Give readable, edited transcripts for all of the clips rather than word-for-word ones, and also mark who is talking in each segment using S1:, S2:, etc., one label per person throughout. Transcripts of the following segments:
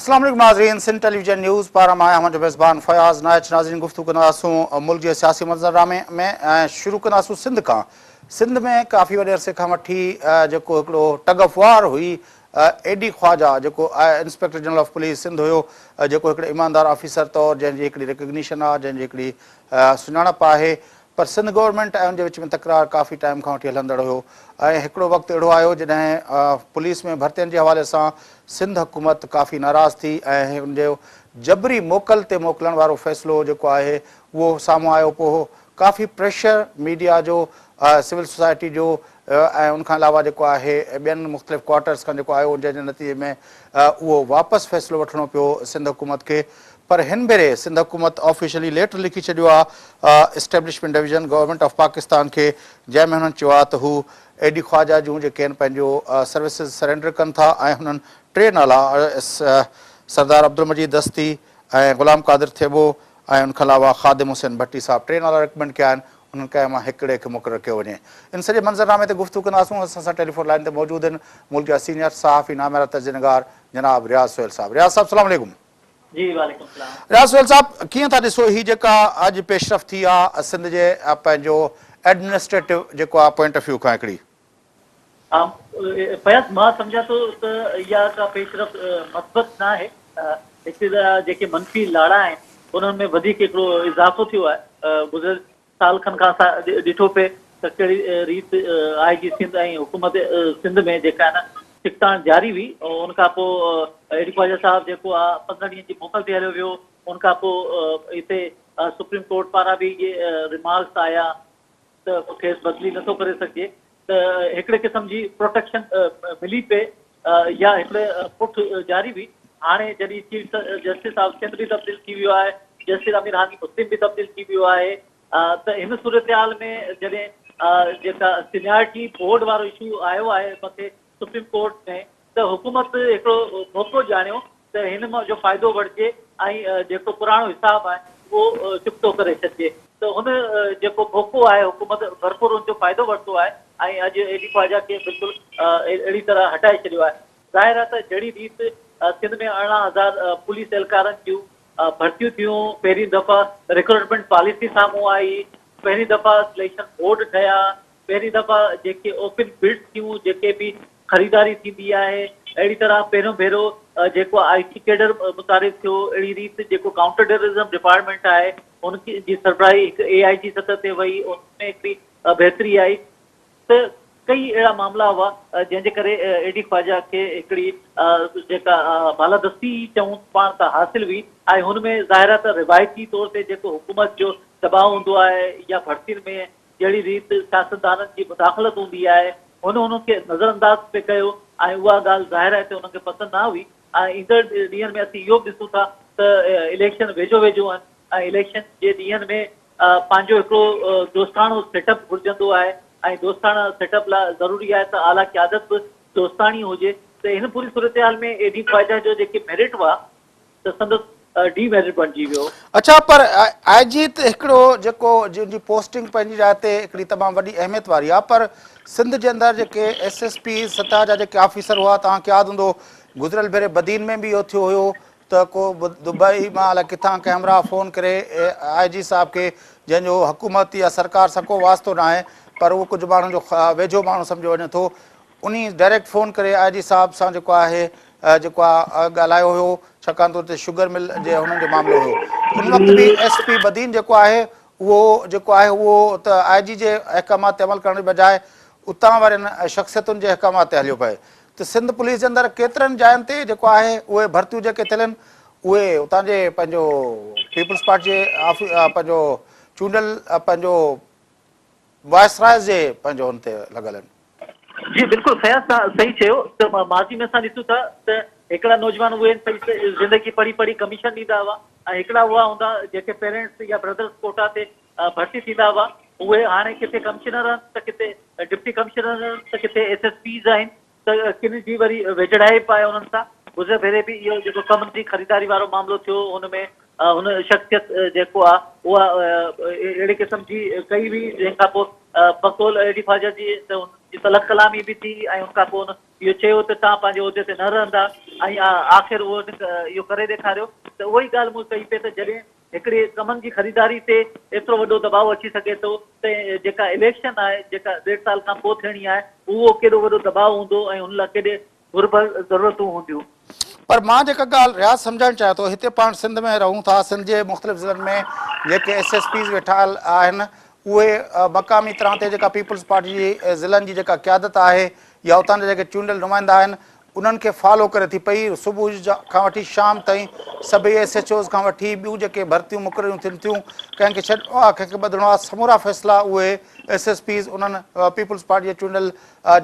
S1: अस्सलाम वालेकुम नाज़रीन, सिंध टेलीविजन न्यूज़ पारा मैं अहमद मेज़बान फयाज़ नाइच नाज़रीन गुफ्तगू कंदासूं मुल्क के सियासी मंजरनामे में शुरू कंदासूं सिंध का। सिंध में काफ़ी वॾे अरसे खां वठी जेको हिकिड़ो टग ऑफ वार हुई एडी ख्वाजा जेको inspector general of police Sindh हुयो, जेको हिकिड़े ईमानदार ऑफिसर तौरु जंहिंजी हिकिड़ी रिकग्निशन आहे, जंहिंजी हिकिड़ी सुञाणप आहे, पर सिंध गवर्नमेंट ऐं उनजे विच में तकरार काफ़ी टाइम खां वठी हलंदड़ हुयो। ऐं हिकिड़ो वक़्तु अहिड़ो आयो जॾहिं पुलिस में भर्तियुनि जे हवाले सां सिंध हुकूमत काफ़ी नाराज़ थी ऐं हुनजो जबरी मोकल ते मोकिलण वारो फ़ैसिलो जेको आहे उहो साम्हूं आयो। पोइ काफ़ी प्रेशर मीडिया जो, सिविल सोसाइटी जो ऐं उनखां अलावा जेको आहे ॿियनि मुख़्तलिफ़ क्वार्टर्स खां जेको आयो, जंहिंजे नतीजे में उहो वापसि फ़ैसिलो वठिणो पियो सिंध हुकूमत खे। पर हिन भेरे सिंध हुकूमत ऑफिशियली लेटर लिखी छॾियो आहे establishment division government of Pakistan खे, जंहिंमें हुननि चयो आहे त हू एडी ख्वाजा जूं जेके आहिनि पंहिंजो सर्विसिस सरेंडर कनि था ऐं हुननि टे नाला सरदार अब्दुल मजीद दस्ती ऐं ग़ुलाम क़ादिर थेबो ऐं उनखां अलावा ख़ादिम हुसैन भट्टी साहब टे नाला रिकमेंड कया आहिनि। उन्हनि कया मां हिकिड़े खे मुक़ररु कयो वञे। इन सॼे मंज़रनामे ते गुफ़्तगू कंदासूं। असां सां टेलीफोन लाइन ते मौजूदु आहिनि मुल्क जा सीनियर सहाफ़ी नामिरा तर्जुमेगार जनाब रियाज़ सोहेल साहब। रियाज़ साहब अस्सलाम वालेकुम।
S2: जी वालेकुम सलाम।
S1: रियाज़ सोहेल साहब, कीअं था ॾिसो ही जेका अॼु पेशरफ़ थी आहे सिंध जे पंहिंजो एडमिनिस्ट्रेटिव जेको आहे पॉइंट ऑफ व्यू खां हिकिड़ी?
S2: फयाज़, मां सम्झां थो त इहा का पेशरफ़ मस्बत न आहे। हिते जेके मनफ़ी लाड़ा आहिनि उन्हनि में वधीक हिकिड़ो इज़ाफ़ो थियो आहे। गुज़िरियल साल खनि खां असां ॾिठो पिए त कहिड़ी रीति आई जी सिंध ऐं हुकूमत सिंध में जेका आहे न सिकतान जारी हुई। उनखां पोइ एडी ख्वाजा साहब जेको आहे 15 ॾींहंनि जी मोकल ते हलियो वियो। उनखां पोइ हिते सुप्रीम कोर्ट पारां बि इहे रिमार्क्स आया त खेसि बदिली नथो करे सघिजे, त हिकिड़े क़िस्म जी प्रोटेक्शन मिली पए या हिकिड़े पुठ जारी हुई। हाणे जॾहिं चीफ जस्टिस ऑफ सिंध बि तब्दील थी वियो आहे, जस्टिस अमीर हानी मुस्लिम बि तब्दील थी वियो आहे, त हिन सूरत हाल में जॾहिं जेका सीनियरिटी बोर्ड वारो इशू आयो आहे मथे सुप्रीम कोर्ट में, त हुकूमत हिकिड़ो मौक़ो ॼाणियो त हिन मां जो फ़ाइदो वठिजे ऐं जेको पुराणो हिसाबु आहे उहो चुक्तो करे छॾिजे। त हुन जेको मौक़ो आहे हुकूमत भरपूर हुनजो फ़ाइदो वरितो आहे ऐं अॼु एडी ख्वाजा खे बिल्कुलु अहिड़ी तरह हटाए छॾियो आहे। ज़ाहिर आहे त जहिड़ी रीति सिंध में 18,000 पुलिस एहलकारनि जूं भर्तियूं थियूं, पहिरीं दफ़ा रिक्रूटमेंट पॉलिसी साम्हूं आई, पहिरीं दफ़ा सिलेक्शन बोर्ड ठहिया, पहिरीं दफ़ा जेके ओपन बिड्स थियूं, जेके बि ख़रीदारी थींदी आहे, अहिड़ी तरह पहिरियों भेरो जेको IT कैडर मुतारिफ़ थियो, अहिड़ी रीति जेको काउंटर टेररिज़म डिपार्टमेंट आहे उनकी जी सरबराही हिकु AIG सतह ते वई, उनमें हिकिड़ी बहितरी आई। त कई अहिड़ा मामला हुआ जंहिंजे करे एडी ख्वाजा खे हिकिड़ी जेका बालादस्ती चऊं पाण त हासिल हुई ऐं हुनमें ज़ाहिर आहे त रिवायती तौर ते जेको हुकूमत जो दबाव हूंदो आहे या भर्तियुनि में जहिड़ी रीति सियासतदाननि जी मुदाख़लत हूंदी आहे हुनखे नज़रअंदाज़ पे कयो ऐं उहा ॻाल्हि ज़ाहिर आहे त हुनखे पसंदि न हुई। ऐं ईंदड़ ॾींहंनि में असीं इहो बि ॾिसूं था त इलेक्शन वेझो वेझो आहिनि ऐं इलेक्शन जे ॾींहंनि में पंहिंजो हिकिड़ो दोस्ताणो सेटअप घुरिजंदो आहे ऐं दोस्ताना सेटअप लाइ ज़रूरी आहे त आला क़यादत बि दोस्तानी हुजे। त हिन पूरी सूरत हाल में एडी ख्वाजा जो जेके मेरिट हुआ त संदसि डीमेरिट बणिजी वियो।
S1: अच्छा, पर IG त हिकिड़ो जेको जंहिंजी पोस्टिंग पंहिंजी जाइ ते हिकिड़ी तमामु वॾी अहमियत वारी आहे, पर सिंध जे अंदरि जेके SSP सतह जा जेके ऑफिसर हुआ, तव्हांखे यादि हूंदो गुज़िरियल भेरे बदीन में बि इहो थियो हुयो त को दुबई मां अलाए किथां कैमरा फ़ोन करे IG साहब खे, जंहिंजो हुकूमत या सरकार सां को वास्तो न आहे, पर उहो कुझु माण्हुनि जो वेझो माण्हू सम्झो वञे थो, उन डायरेक्ट फ़ोन करे IG साहब सां जेको आहे ॻाल्हायो हुयो, छाकाणि त हुते शुगर मिल जे हुननि जो मामिलो हुयो। उन वक़्तु बि SP बदीन जेको आहे उहो त IG जे अहकामात ते अमल करण जे बजाए उतां वारनि शख़्सियतुनि जे अहकामात ते हलियो पए। त सिंध पुलिस जे अंदरि केतिरनि जायुनि ते जेको आहे उहे भर्तियूं जेके थियल आहिनि उहे उतां जे पंहिंजो पीपल्स पार्टी जे पंहिंजो चूंडियल पंहिंजो वायसराय जे पंहिंजो हुन ते लॻल आहिनि।
S2: जी बिल्कुलु फयाज़, तव्हां सही चयो त माज़ी में असां ॾिसूं था त हिकिड़ा नौजवान उहे ज़िंदगी पढ़ी पढ़ी कमीशन ॾींदा हुआ ऐं हिकिड़ा उहा हूंदा जेके पेरेंट्स या ब्रदर्स कोटा ते भर्ती थींदा हुआ। उहे हाणे किथे कमिशनर आहिनि त किथे डिप्टी कमिशनर आहिनि त किथे SSPs आहिनि, त किन जी वरी वेझड़ाइप आहे उन्हनि सां। गुज़िरियल भेरे बि इहो जेको कमनि जी ख़रीदारी वारो मामिलो थियो, हुनमें हुन शख़्सियत जेको आहे उहा अहिड़े क़िस्म जी कई हुई जंहिंखां पोइ बकौल एडी ख्वाजा जी त तलब कलामी बि थी ऐं हुन खां पोइ इहो चयो त तव्हां पंहिंजे उहिदे ते न रहंदा ऐं आख़िर उहो इहो करे ॾेखारियो। त उहा ई ॻाल्हि मूं कई पई त जॾहिं हिकिड़े कमनि जी ख़रीदारी ते एतिरो वॾो दबाव अची सघे थो त जेका इलेक्शन आहे जेका 1.5 साल खां पोइ थियणी आहे उहो केॾो वॾो दबाव हूंदो ऐं हुन लाइ केॾे घुरबल ज़रूरतूं हूंदियूं।
S1: पर मां जेका ॻाल्हि रियाज़ सम्झणु चाहियां थो, हिते पाण सिंध में रहूं था, सिंध जे मुख़्तलिफ़ ज़िलनि में जेके SSPs वेठा आहिनि उहे मक़ामी तरह ते जेका पीपल्स पार्टी जी ज़िलनि जी जेका क़यादत आहे या उतां जा जेके चूंडियल नुमाइंदा आहिनि उन्हनि खे फॉलो करे थी पई। सुबुह खां वठी शाम ताईं सभई SHOs खां वठी ॿियूं जेके भर्तियूं मुक़ररियूं थियनि थियूं, कंहिंखे छॾिणो आहे कंहिंखे ॿधणो आहे, समूरा फ़ैसिला उहे SSPs उन्हनि पीपल्स पार्टी जे चूंडियल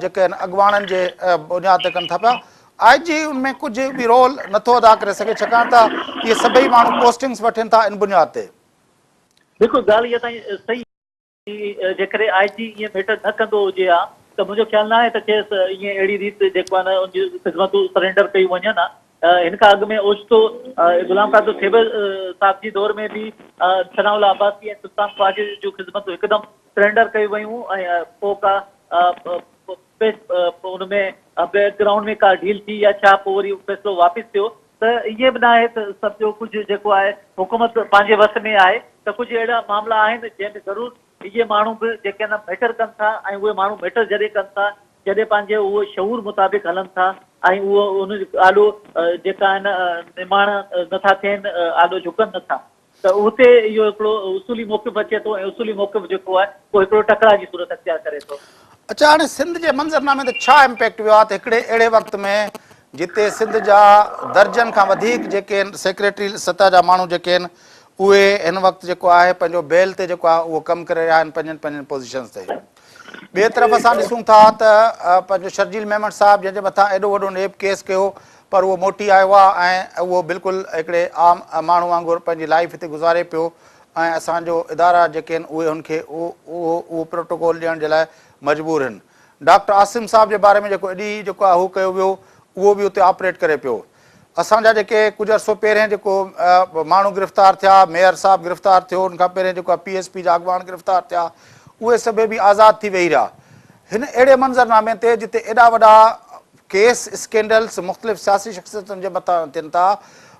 S1: जेके आहिनि अॻुवाणनि जे बुनियाद ते कनि था पिया। IG उनमें कुझु बि रोल नथो अदा करे सघे छाकाणि त इहे सभई माण्हू पोस्टिंग्स वठनि था इन बुनियाद ते।
S2: बिल्कुलु ॻाल्हि इहा ताईं सही। जेकॾहिं IG ईअं मैटर न कंदो हुजे हा त मुंहिंजो ख़्यालु न आहे त खेसि ईअं अहिड़ी रीति जेको आहे न उनजी ख़िदमतूं सरेंडर कयूं वञनि हा। हिन खां अॻु में ओचितो गुलाम कादर थेबर साहिब जी दौर में बि सनाउल्लाह अब्बासी ऐं सुल्तान ख्वाजा जूं ख़िदमतूं हिकदमि सरेंडर कयूं वयूं ऐं पोइ का हुन में बैकग्राउंड में का ढील थी या छा पोइ वरी फ़ैसिलो वापसि थियो। त ईअं बि न आहे त सभु जो कुझु जेको आहे हुकूमत पंहिंजे वस में आहे, त कुझु अहिड़ा मामला आहिनि जंहिंमें ज़रूरु इहे माण्हू बि जेके आहिनि मैटर कनि था ऐं उहे माण्हू मैटर जॾहिं कनि था जॾहिं पंहिंजे उहो शऊर मुताबिक़ हलनि था ऐं उहो उन आॾो जेका आहिनि निर्माण नथा थियनि, आॾो झुकनि नथा, त उते इहो हिकिड़ो उसूली मौक़िफ़ अचे थो ऐं उसूली मौक़िफ़ जेको आहे उहो हिकिड़ो टकरा जी सूरत अख़्तियार करे थो।
S1: अच्छा, हाणे सिंध जे मंज़रनामे ते छा इम्पैक्ट वियो आहे त हिकिड़े अहिड़े वक़्त में जिते सिंध जा दर्जन खां वधीक जेके आहिनि सेक्रेटरी सतह जा माण्हू जेके आहिनि उहे हिन वक़्तु जेको आहे पंहिंजो बेल ते जेको आहे उहो कमु करे रहिया आहिनि पंहिंजनि पंहिंजनि पोज़ीशन्स ते। ॿिए तरफ़ असां ॾिसूं था त पंहिंजो शर्जील मेमन साहिबु जंहिंजे मथां एॾो वॾो नेब केस कयो पर उहो मोटी आयो आहे ऐं उहो बिल्कुलु हिकिड़े आम माण्हू वांगुरु पंहिंजी लाइफ हिते गुज़ारे पियो ऐं असांजो इदारा जेके आहिनि उहे हुनखे उहो प्रोटोकॉल ॾियण जे लाइ मजबूर आहिनि। डॉक्टर आसिम साहिब जे बारे में जेको एॾी जेको आहे हू कयो वियो उहो बि उते ऑपरेट करे पियो। असांजा जेके कुझु अर्सो पहिरियों जेको माण्हू गिरफ़्तार थिया, मेयर साहिबु गिरफ़्तार थियो, उनखां पहिरियों जेको आहे PSP जा अॻुवान गिरफ़्तार थिया, उहे सभई बि आज़ादु थी वेही रहिया। हिन अहिड़े मंज़रनामे ते जिते एॾा वॾा केस स्कैंडल्स मुख़्तलिफ़ सियासी शख़्सियतुनि जे मथां थियनि था,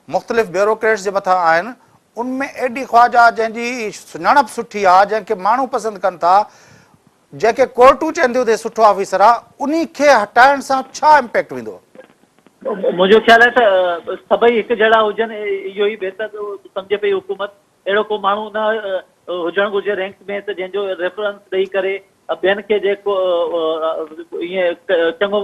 S1: मुख़्तलिफ़ ब्यूरोक्रेट्स जे मथां आहिनि, उनमें एडी ख्वाजा जंहिंजी सुञाणप सुठी आहे, जंहिंखे माण्हू पसंदि कनि था, जंहिंखे कोर्टूं चवंदियूं त सुठो ऑफिसर आहे, उन खे हटाइण सां छा इम्पैक्ट वेंदो?
S2: मुंहिंजो ख़्यालु आहे त सभई हिकु जहिड़ा हुजनि इहो ई बहितर सम्झे पई हुकूमत। अहिड़ो को माण्हू न हुजणु घुरिजे रैंक में त जंहिंजो रेफरेंस ॾेई करे ॿियनि खे जेको ईअं चङो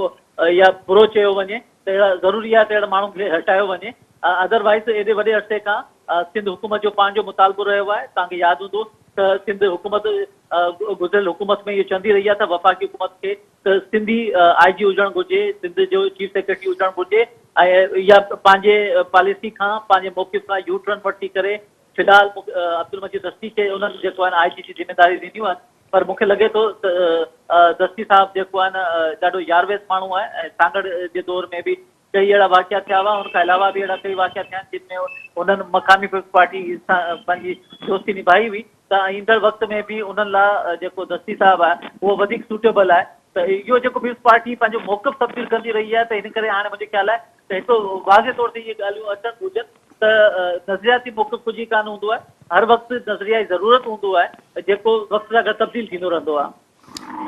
S2: या बुरो चयो वञे त अहिड़ा ज़रूरी आहे त अहिड़ा माण्हू खे हटायो वञे। अदरवाइज़ एॾे वॾे अरसे खां सिंध हुकूमत जो पंहिंजो मुतालबो रहियो आहे। तव्हांखे यादि हूंदो त सिंध हुकूमत गुज़िरियल हुकूमत में इहो चवंदी रही आहे त वफ़ाक़ी हुकूमत खे त सिंधी IG हुजणु घुरिजे, सिंध जो चीफ सेक्रेटरी हुजणु घुरिजे ऐं या पंहिंजे पॉलिसी खां पंहिंजे मौक़िफ़ खां यू टर्न वठी करे फ़िलहालु अब्दुल मजीद दस्ती खे उन्हनि जेको आहे IG जी ज़िम्मेदारी ॾिनियूं आहिनि। पर मूंखे लॻे थो त दस्ती साहिबु जेको आहे न ॾाढो यारवेस माण्हू आहे ऐं सांगड़ जे दौर में बि कई अहिड़ा वाक़िया थिया हुआ। हुन खां अलावा बि अहिड़ा कई वाक़िया थिया आहिनि जिन में उन्हनि मक़ामी पार्टी सां पंहिंजी दोस्ती निभाई हुई। त ईंदड़ वक़्त में बि उन्हनि लाइ जेको दस्ती साहिबु आहे उहो वधीक सूटेबल आहे। त इहो जेको पीपल्स पार्टी पंहिंजो मौक़िफ़ तब्दील कंदी रही आहे, त हिन करे हाणे मुंहिंजो ख़्यालु आहे त हिकु वाज़े तौर ते इहे ॻाल्हियूं अचनि घुरिजनि त नज़रियाती मौक़िफ़ कुझु ई कान हूंदो आहे, हर वक़्तु नज़रियाई ज़रूरत हूंदो आहे जेको वक़्त सां गॾु तब्दील थींदो रहंदो आहे।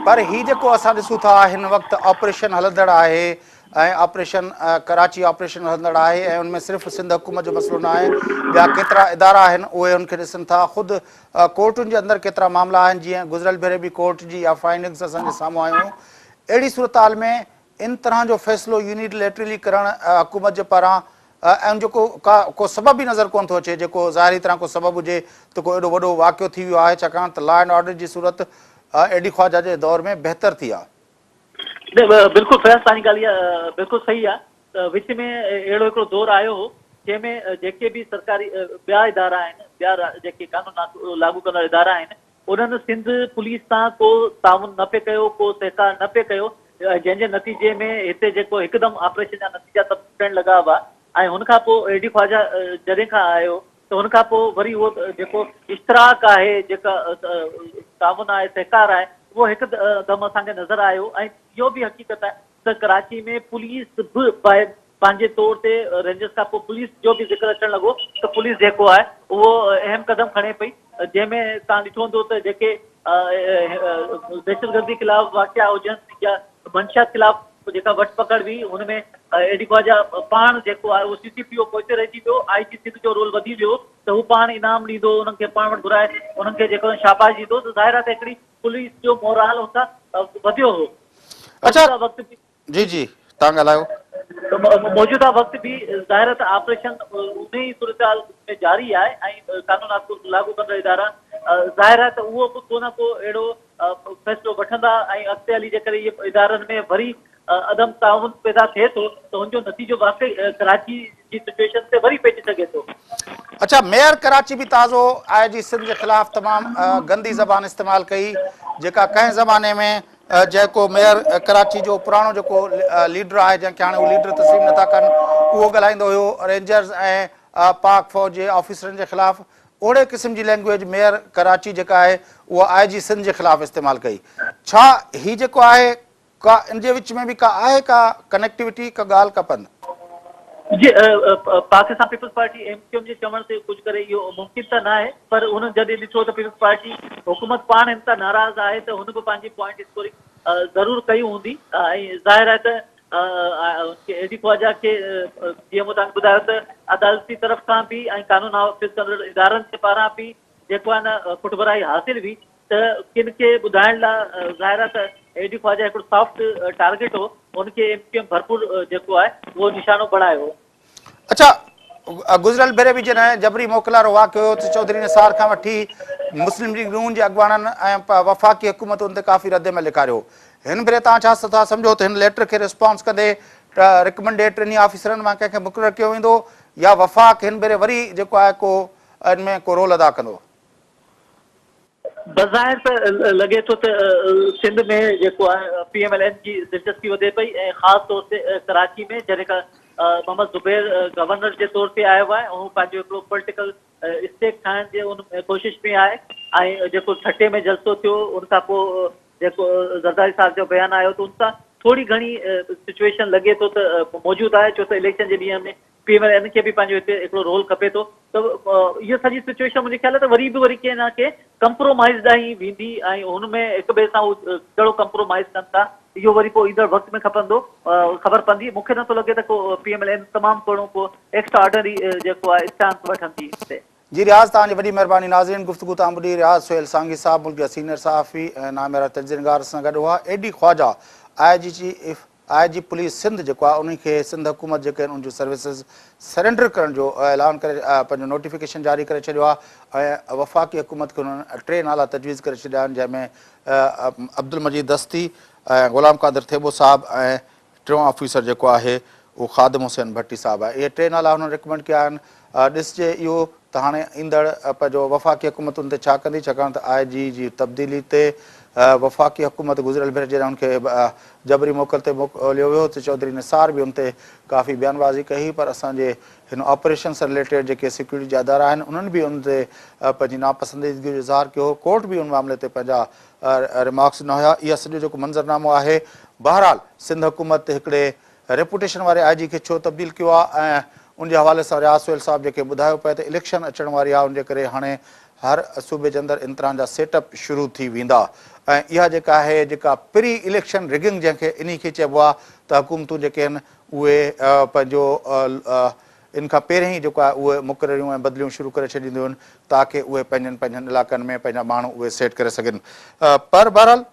S1: पर हीउ जेको असां ॾिसूं था हिन वक़्तु ऑपरेशन हलंदड़ आहे ऐं ऑपरेशन कराची ऑपरेशन हलंदड़ आहे ऐं उनमें सिर्फ़ु सिंध हुकूमत जो मसइलो न आहे, ॿिया केतिरा इदारा आहिनि उहे उनखे ॾिसनि था। ख़ुदि कोर्टुनि जे अंदरि केतिरा मामला आहिनि, जीअं गुज़िरियल भेरे बि कोर्ट जी या फाइंडिंग्स असांजे साम्हूं आयूं। अहिड़ी सूरत हाल में इन तरह जो फ़ैसिलो यूनिलेटरली करणु हुकूमत जे पारां ऐं जेको को सबबु ई नज़र कोन थो अचे, जेको ज़ाहिरी तरह को सबबु हुजे त को एॾो वॾो वाक़ियो थी वियो आहे, छाकाणि त लॉ एंड ऑर्डर जी सूरत एडी ख्वाजा जे दौर में बहितर थी आहे।
S2: बिल्कुलु फैज़, तव्हांजी ॻाल्हि इहा बिल्कुलु सही आहे। त विच में अहिड़ो हिकिड़ो दौरु आयो हो जंहिंमें जेके बि सरकारी ॿिया इदारा आहिनि, ॿिया जेके कानून लागू कंदड़ इदारा आहिनि, उन्हनि सिंध पुलिस सां को ताउन न पियो कयो, को सहकार न पियो कयो, जंहिंजे नतीजे में हिते जेको हिकदमि ऑपरेशन जा नतीजा थियण लॻा हुआ। ऐं हुनखां पोइ एडी ख्वाजा जॾहिं खां आयो त हुनखां पोइ वरी उहो जेको इश्तराक आहे, जेका ताउन आहे, सहकार आहे, उहो हिकदमि असांखे नज़र आयो। ऐं इहो बि हक़ीक़त आहे त कराची में पुलिस बि पंहिंजे तौर ते रेंजर्स खां पोइ पुलिस जो बि ज़िक्र अचणु लॻो त पुलिस जेको आहे उहो अहम क़दम खणे पई, जंहिंमें तव्हां ॾिठो हूंदो त जेके दहशतगर्दी ख़िलाफ़ वाक़िया हुजनि या मंशियात ख़िलाफ़ जेका वठ पकड़ हुई हुनमें एडी ख्वाजा पाण जेको आहे उहो CCPO पोइते रहिजी वियो, IG सिंध जो रोल वधी वियो त हू पाण इनाम ॾींदो, उन्हनि खे पाण वटि घुराए उन्हनि खे जेको शाबाश ॾींदो, त ज़ाहिर आहे त हिकिड़ी पुलिस जो मोराल हुतां वधियो हो।
S1: अच्छा
S2: वक़्तु बि
S1: जी जी तव्हां ॻाल्हायो।
S2: मौजूदा वक़्त बि ज़ाहिर त ऑपरेशन उन ई सूरत में जारी आहे ऐं कानून लागू कंदड़ इदारा ज़ाहिर आहे त उहो बि को न को अहिड़ो फ़ैसिलो वठंदा ऐं अॻिते हली जेकॾहिं इहे इदारनि में वरी अदम ताउन पैदा थिए थो त हुनजो नतीजो वाक़ई कराची जी सिचुएशन ते वरी पइजी सघे थो।
S1: अच्छा, मेयर कराची भी ताज़ो IG सिंध के खिलाफ़ तमाम गंदी ज़बान इस्तेमाल कई, जेका कंहिं ज़माने में जेको मेयर कराची जो पुराणो जेको लीडर आहे, जंहिंखे हाणे उहे लीडर तस्लीम नथा कनि, उहो ॻाल्हाईंदो हुयो रेंजर्स ऐं पाक फ़ौज जे ऑफिसरनि जे ख़िलाफ़। ओड़े क़िस्म जी लैंग्वेज मेयर कराची जेका आहे उहा IG सिंध जे ख़िलाफ़ इस्तेमालु कई। छा ही जेको आहे का इन जे विच में बि का आहे का कनेक्टिविटी, का ॻाल्हि का पंध?
S2: जी, पाकिस्तान पीपल्स पार्टी MQM जे चवण ते कुझु करे इहो मुमकिन त न आहे, पर हुन जॾहिं ॾिठो त पीपल्स पार्टी हुकूमत पाण हिन तां नाराज़ आहे त हुन बि पंहिंजी पॉइंट स्कोरिंग ज़रूरु कई हूंदी। ऐं ज़ाहिर आहे त एडी ख्वाजा खे जीअं मूं तव्हांखे ॿुधायो त अदालती तरफ़ खां बि ऐं कानून नाफ़िज़ कंदड़ इदारनि जे पारां बि जेको आहे न पुठभराई हासिल हुई, त किन खे ॿुधाइण लाइ ज़ाहिर आहे त एडी ख्वाजा हिकिड़ो सॉफ्ट टारगेट हो, उनखे MQM भरपूर जेको आहे उहो निशानो बणायो।
S1: अच्छा, गुज़िरियल भेरे बि जॾहिं जबरी मोकिलारो वाक़ियो हुयो त चौधरी निसार खां वठी मुस्लिम लीग नून जे अॻुवाननि ऐं वफ़ाक़ी हुकूमतुनि ते काफ़ी रद्द अमल ॾेखारियो। हिन भेरे तव्हां छा था सम्झो त हिन लेटर खे रिस्पॉन्स कंदे रिकमेंडेटरी ऑफिसरनि मां कंहिंखे मुक़ररु कयो वेंदो, या वफ़ाक़ हिन भेरे वरी जेको आहे को इन में को रोल अदा कंदो?
S2: बज़ाहिर त लॻे थो त सिंध में जेको आहे PMLN जी दिलचस्पी वधे पई, ऐं ख़ासि तौर ते कराची में जॾहिं खां मोहम्मद ज़ुबैर गवर्नर जे तौर ते आयो आहे, ऐं पंहिंजो हिकिड़ो पॉलिटिकल स्टेक ठाहिण जे उन कोशिश में आहे। ऐं जेको छठे में जलसो थियो उन खां पोइ जेको ज़रदारी साहिब जो बयानु आयो त उन सां थोरी घणी सिचुएशन लॻे थो त मौजूदु आहे, छो त इलेक्शन जे ॾींहं में PMLN खे बि पंहिंजो हिते हिकिड़ो रोल खपे थो। त इहा सॼी सिचुएशन मुंहिंजे ख़्याल त वरी कंहिं न कंहिं कंप्रोमाइज़ ॾांहुं वेंदी, ऐं हुन में हिक ॿिए सां कहिड़ो कंप्रोमाइज़ कनि था इहो वरी पोइ ईंदड़ वक़्त में ख़बर पवंदी। मूंखे नथो लॻे त को PMLN तमामु घणो को एक्स्ट्रा ऑर्डनरी जेको आहे स्टांस वठंदी हिते।
S1: जी रियाज़, तव्हांजी वॾी महिरबानी। नाज़रीन, गुफ़्तगू तव्हां ॿुधी। रियाज़ सोहेल सांगी साहब मुल्क जा सीनियर सहाफ़ी ऐं नामेरा तजज़ियेगार सां गॾु हुआ। एडी ख्वाजा IG पुलिस सिंध जेको आहे उन खे सिंध हुकूमत जेके आहिनि उन जूं सर्विसिस सरेंडर करण जो ऐलान करे पंहिंजो नोटिफिकेशन जारी करे छॾियो आहे, ऐं वफ़ाक़ी हुकूमत खे उन्हनि 3 नाला तजवीज़ करे छॾिया आहिनि, जंहिंमें अब्दुल मजीद दस्ती ऐं ग़ुलाम क़ादिर थेबो साहब ऐं 3 ऑफिसर जेको आहे उहो ख़ादिम हुसैन भट्टी साहब आहे। इहे 3 नाला हुननि रिकमेंड कया आहिनि। ॾिसजे इहो त हाणे ईंदड़ पंहिंजो वफ़ाक़ी हुकूमतुनि ते छा कंदी, छाकाणि त IG जी तब्दीली ते वफ़ाक़ी हुकूमत गुज़िरियल भेरे जॾहिं हुनखे जबरी मोकल ते मोकिलियो वियो त चौधरी निसार बि हुन ते काफ़ी बयानबाज़ी कई, पर असांजे हिन ऑपरेशन सां रिलेटेड जेके सिक्योरिटी जा अदारा आहिनि उन्हनि बि उन ते पंहिंजी नापसंदीदगी जो इज़हार कयो। कोर्ट बि उन मामले ते पंहिंजा रिमार्क्स न हुया। इहा सॼो जेको मंज़रनामो आहे, बहरहाल सिंध हुकूमत हिकिड़े रेपुटेशन वारे IG खे छो तब्दील कयो आहे, ऐं उन जे हवाले सां रियाज़ सोहेल साहब जेके ॿुधायो पिए त इलेक्शन अचण वारी आहे, उनजे करे हाणे हर सूबे जे अंदरि इन तरह जा सेटअप शुरू थी वेंदा। ऐं इहा जेका आहे जेका प्री इलेक्शन रिगिंग जंहिंखे इन खे चइबो आहे, त हुकूमतूं जेके आहिनि उहे पंहिंजो इन खां पहिरियों ई जेको आहे उहे मुक़ररियूं ऐं बदिलियूं शुरू करे छॾींदियूं आहिनि, ताकी उहे पंहिंजनि इलाइक़नि में पंहिंजा माण्हू उहे सेट करे सघनि। पर बहरहाल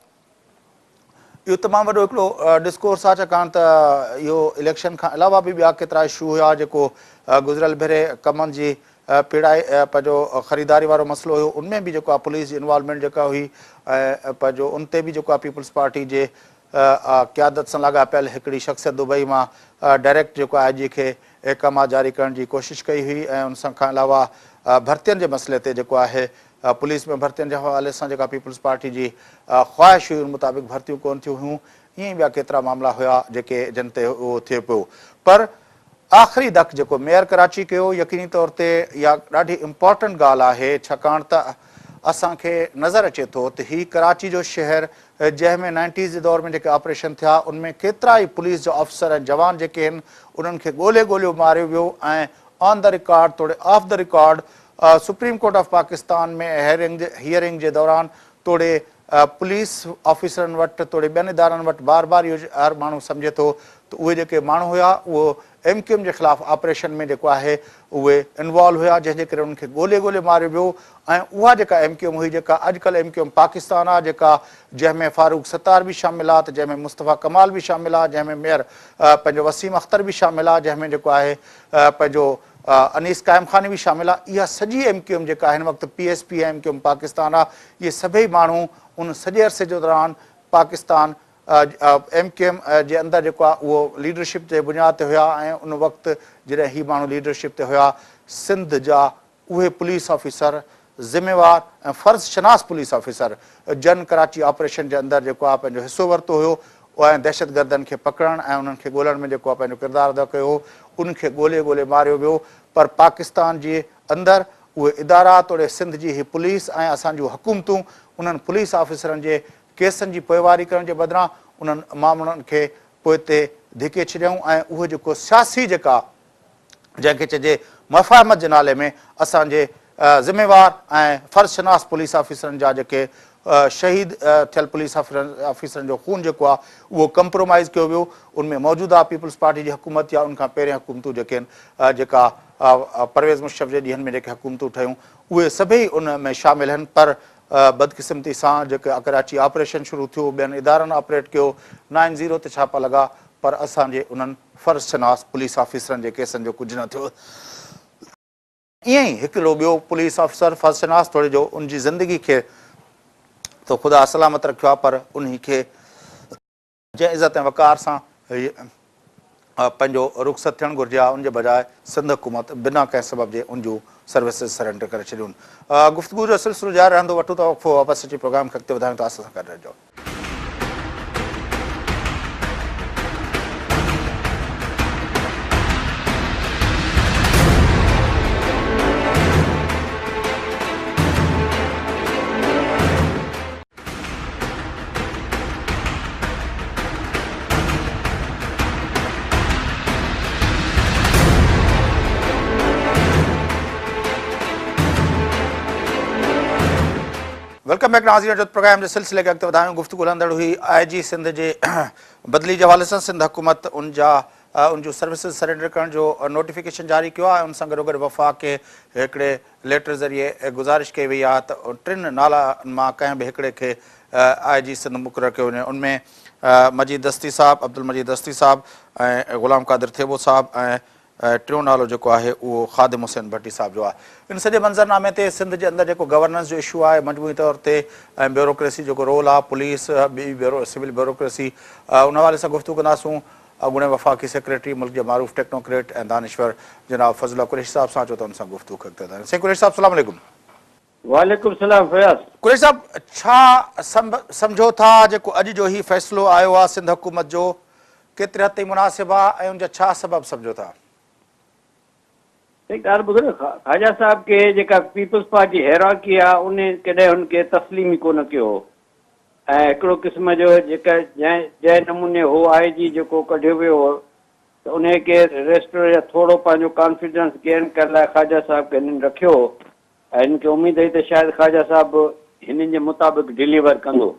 S1: इहो तमामु वॾो हिकिड़ो डिस्कोर्स आहे, छाकाणि त इहो इलेक्शन खां अलावा बि ॿिया केतिरा इशू हुआ। जेको गुज़िरियल भेरे कमनि जी पीड़ाई पंहिंजो ख़रीदारी वारो मसइलो हुयो, उनमें बि जेको आहे पुलिस जी इन्वॉल्वमेंट जेका हुई, ऐं पंहिंजो उन ते बि जेको आहे पीपल्स पार्टी जे क़यादत सां लाॻापियल हिकिड़ी शख़्सियत दुबई मां डायरेक्ट जेको आहे IG खे अहकामा जारी करण जी कोशिशि कई हुई। ऐं उन सां खां अलावा भर्तियुनि जे मसइले ते जेको आहे पुलिस में भर्तियुनि जे हवाले सां जेका पीपल्स पार्टी जी ख़्वाहिश हुई उन मुताबिक़ भर्तियूं कोन थियूं हुयूं। ईअं ई ॿिया केतिरा मामला हुया जेके जिन ते उहो थिए पियो। पर आख़िरी दख़ जेको मेयर कराची कयो, यकीनी तौर ते इहा ॾाढी इम्पॉर्टेंट ॻाल्हि आहे, छाकाणि त असांखे नज़र अचे थो त ही कराची जो शहर जंहिंमें 90s जे दौर में जेके ऑपरेशन थिया उनमें केतिरा ई पुलिस जो अफ़सर ऐं जवान जेके आहिनि उन्हनि खे ॻोल्हियो मारियो वियो ऐं ऑन द रिकॉर्ड तोड़े of the record supreme court of Pakistan में हियरिंग जे दौरान तोड़े पुलिस ऑफिसरनि वटि तोड़े ॿियनि इदारनि वटि बार बार इहो हर माण्हू सम्झे थो त उहे जेके माण्हू हुआ उहो MQM जे ख़िलाफ़ु ऑपरेशन में जेको आहे उहे इन्वॉल्व हुआ जंहिंजे करे उन्हनि खे ॻोल्हे मारियो वियो ऐं उहा जेका MQM हुई जेका अॼुकल्ह MQM पाकिस्तान आहे जेका जंहिंमें फारूक सत्तार बि शामिल आहे त जंहिंमें मुस्तफ़ा कमाल बि शामिल आहे जंहिंमें मेयर पंहिंजो वसीम अख्तर बि शामिल आहे जंहिंमें जेको आहे पंहिंजो अनीस काइम खानी बि शामिल आहे इहा सॼी MQM जेका हिन वक़्तु PSP ऐं MQM पाकिस्तान आहे इहे सभई माण्हू उन सॼे अरसे जे दौरान पाकिस्तान MQM जे अंदरि जेको आहे उहो लीडरशिप जे बुनियाद ते हुया ऐं उन वक़्तु जॾहिं ही माण्हू लीडरशिप ते हुया सिंध जा उहे पुलिस ऑफिसर ज़िम्मेवार ऐं फ़र्ज़ शनास पुलिस ऑफिसर जन कराची ऑपरेशन जे अंदरि जेको आहे पंहिंजो हिसो वरितो हुयो ऐं दहशतगर्दनि खे पकड़णु ऐं उन्हनि खे ॻोल्हण में जेको आहे पंहिंजो किरदारु अदा कयो हो उनखे ॻोल्हे मारियो वियो पर पाकिस्तान जे अंदरि उहे इदारा तोड़े सिंध जी ही पुलिस ऐं असांजूं हुकूमतूं उन्हनि पुलिस ऑफिसरनि जे केसनि जी पोइवारी करण जे बदिरां उन्हनि मामलनि खे पोइ ते धिके छॾियऊं ऐं उहो जेको सियासी जेका जंहिंखे चइजे मफ़ाहमत जे नाले में असांजे ज़िम्मेवार ऐं फ़र्ज़ शनास पुलिस ऑफिसरनि जा जेके शहीद थियल पुलिस ऑफिसरनि जो खून जेको आहे उहो कंप्रोमाइज़ कयो वियो उनमें मौजूदा पीपल्स पार्टी जी हुकूमत या उनखां पहिरियां हुकूमतूं जेके आहिनि जेका परवेज़ मुशर्रफ जे ॾींहंनि में जेके हुकूमतूं ठहियूं उहे सभई उन में शामिल आहिनि पर बदकिस्मती सां जेके कराची ऑपरेशन शुरू थियो ॿियनि इदारनि ऑपरेट कयो 90 ते छापा लॻा पर असांजे उन्हनि फ़र्ज़ शनास पुलिस ऑफिसरनि जे केसनि जो कुझु न थियो ईअं ई हिकिड़ो ॿियो पुलिस ऑफिसर फ़र्ज़ शनास थोरे जो उनजी ज़िंदगी खे तो ख़ुदा सलामत रखियो आहे पर उन खे जंहिं इज़त ऐं वक़ार सां पंहिंजो रुख़सत थियणु घुरिजे आहे उनजे बजाए सिंध हुकूमत बिना कंहिं सबब जे उनजूं सर्विसिस सरेंडर करे छॾियूं गुफ़्तगू जो सिलसिलो जारी रहंदो वठूं था वक़फ़ो वापसि अची प्रोग्राम खे अॻिते वधायूं था असां सां गॾु रहिजो वेलकम बैक नाज़रीन जो प्रोग्राम जे सिलसिले खे अॻिते वधायूं गुफ़्तगू हलंदड़ हुई IG सिंध जे बदिली जे हवाले सां सिंध हुकूमत उनजूं सर्विसिस सरेंडर करण जो नोटिफिकेशन जारी कयो आहे उन सां गॾोगॾु वफ़ाक़ खे हिकिड़े लेटर ज़रिए गुज़ारिश कई वई आहे त 3 नालनि मां कंहिं बि हिकिड़े खे IG सिंध मुक़ररु कयो वञे उनमें मजीद दस्ती साहब अब्दुल मजीद दस्ती साहब ऐं ग़ुलाम कादिर थेबो साहब ऐं टियों नालो जेको आहे उहो ख़ादिम हुसैन भट्टी साहब जो आहे इन सॼे मंज़रनामे ते सिंध जे अंदरि जेको गवर्नेंस जो इशू आहे मजमूई तौर ते ऐं ब्यूरोक्रेसी जेको रोल आहे पुलिस ॿी सिविल ब्यूरोक्रेसी उन हवाले सां गुफ़्तगू कंदासूं अॻूणे वफ़ाक़ी सेक्रेटरी मुल्क जे मारूफ़ टेक्नोक्रेट ऐं दानिश्वर जनाब फज़ला कुरैशी साहब सां चो त हुन सां गुफ़्तगू कंदा आहियूं साईं कुरैशी साहब सलाम अलैकुम
S3: वालेकुम सलाम फयाज़
S1: कुरैशी साहब छा सम्झो था जेको अॼु जो ही फ़ैसिलो आयो आहे सिंध हुकूमत जो केतिरे हद ताईं मुनासिबु आहे ऐं उनजा छा सबब सम्झो था
S3: एक ॻाल्हि ॿुधो न ख़्वाजा साहब के जेका पीपल्स पार्टी हैराकी आहे उन कॾहिं हुनखे तस्लीम ई कोन कयो ऐं हिकिड़ो क़िस्म जो जेका जंहिं नमूने हो IG जेको कढियो वियो हो त उनखे रेस्टोर या थोरो पंहिंजो कॉन्फिडेंस गेन करण लाइ ख़्वाजा साहब खे हिननि रखियो ऐं हिनखे उमेदु हुई त शायदि ख़्वाजा साहब हिननि जे मुताबिक़ डिलीवर कंदो